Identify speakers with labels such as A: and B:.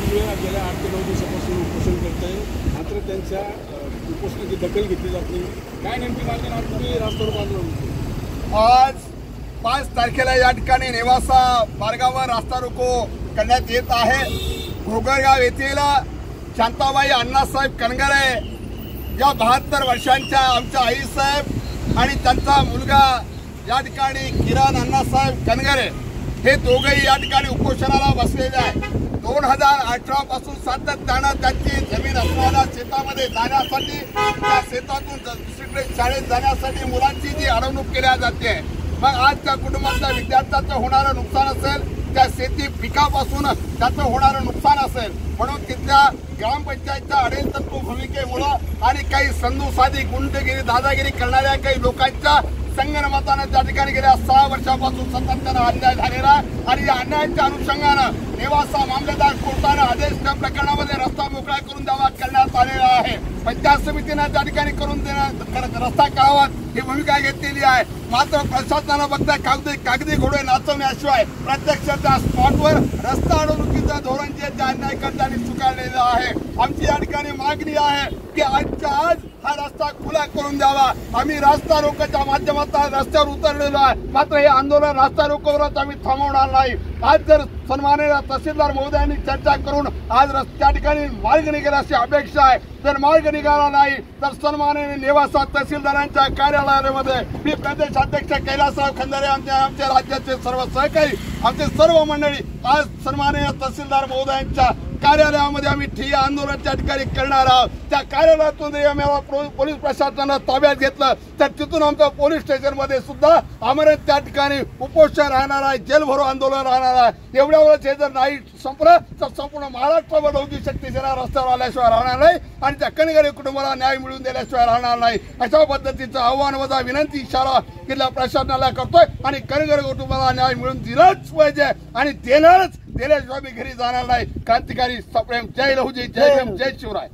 A: वेळा गेल्या 8 ते 9 दिवसापासून उपोषण करते, मात्र त्यांच्या उपोषणाची दखल घेतली जात नाही. काय नेमकी मागणी आज तुम्ही रस्त्यावर बांधलं?
B: आज 5 तारखेला या ठिकाणी नेवासा मार्गावर रास्ता रोको करण्यात येत आहे. घोगरगाव येथील शांताबाई अण्णासाहेब कणगरे या 72 वर्षांच्या आमच्या आईसाहेब आणि त्यांचा मुलगा या ठिकाणी किरण अण्णासाहेब कणगरे हे दोघेही या ठिकाणी उपोषणाला बसलेले आहे. 2018 पासून सातत्यानं त्यांची जमीन असणाऱ्या शेतामध्ये जाण्यासाठी, त्या शेतातून दुसरीकडे शाळेत जाण्यासाठी मुलांची जी अडवणूक केल्या जाते. मग आज त्या कुटुंबातल्या विद्यार्थ्यांचं होणारं नुकसान असेल, त्या शेती पिकापासून त्याचं होणारं नुकसान असेल, म्हणून तिथल्या ग्रामपंचायतच्या अडेलतत्व भूमिकेमुळं आणि काही संदूसादी गुंडगिरी दादागिरी करणाऱ्या काही लोकांच्या संगनमतानं त्या ठिकाणी गेल्या 6 वर्षापासून सातत्यानं अन्याय झालेला आणि या अन्यायाच्या अनुषंगानं नेवासा मामलेदार कोर्टानं आदेश त्या प्रकरणामध्ये रस्ता मोकळा करून द्यावा करण्यात आलेला आहे. पंचायत समितीनं त्या ठिकाणी करून रस्ता करावा ही भूमिका घेतलेली आहे. मात्र प्रशासनानं फक्त कागदी घोडे नाचवण्याशिवाय प्रत्यक्ष त्या स्पॉटवर रस्ता अडवणुकीचं धोरण जे त्या अन्यायकर्त्यांनी स्वीकारलेलं आहे. आमची या ठिकाणी मागणी आहे की आजच्या आज हा रस्ता खुला करून द्यावा. आम्ही रास्ता रोकोच्या माध्यमातून रस्त्यावर उतरलेलो आहे, मात्र हे आंदोलन रास्ता रोकोवरच आम्ही थांबवणार नाही. आज जर सन्माननीय तहसीलदार महोदयांनी चर्चा करून आज त्या ठिकाणी मार्ग निघेल अशी अपेक्षा आहे. जर मार्ग निघाला नाही तर सन्माननीय नेवासा तहसीलदारांच्या कार्यालयामध्ये मी प्रदेश अध्यक्ष कैलासराव खंदारे आमच्या राज्याचे सर्व सहकारी आमचे सर्व मंडळी आज सन्माननीय तहसीलदार महोदयांच्या कार्यालयामध्ये आम्ही ठिय्या आंदोलन त्या ठिकाणी करणार आहोत. त्या कार्यालयातून आम्हाला पोलीस प्रशासनानं ताब्यात घेतलं तर तिथून आमच्या पोलीस स्टेशनमध्ये सुद्धा आम्हाला त्या ठिकाणी उपोषण राहणार आहे, जेलभरो आंदोलन राहणार आहे. एवढ्या वेळेस हे जर नाही संपलं तर संपूर्ण महाराष्ट्रावर होती शक्ती सेना रस्त्यावर आल्याशिवाय राहणार नाही आणि त्या कणगरे कुटुंबाला न्याय मिळवून दिल्याशिवाय राहणार नाही. अशा पद्धतीचं आव्हान वजा विनंती इशारा जिल्हा प्रशासनाला करतोय आणि कणगरे कुटुंबाला न्याय मिळवून दिलाच पाहिजे आणि देणारच, दिल्याशिवाय मी घरी जाणार नाही. क्रांतिकारी सप्रेम जय लहुजी, जय भीम, जय शिवराय.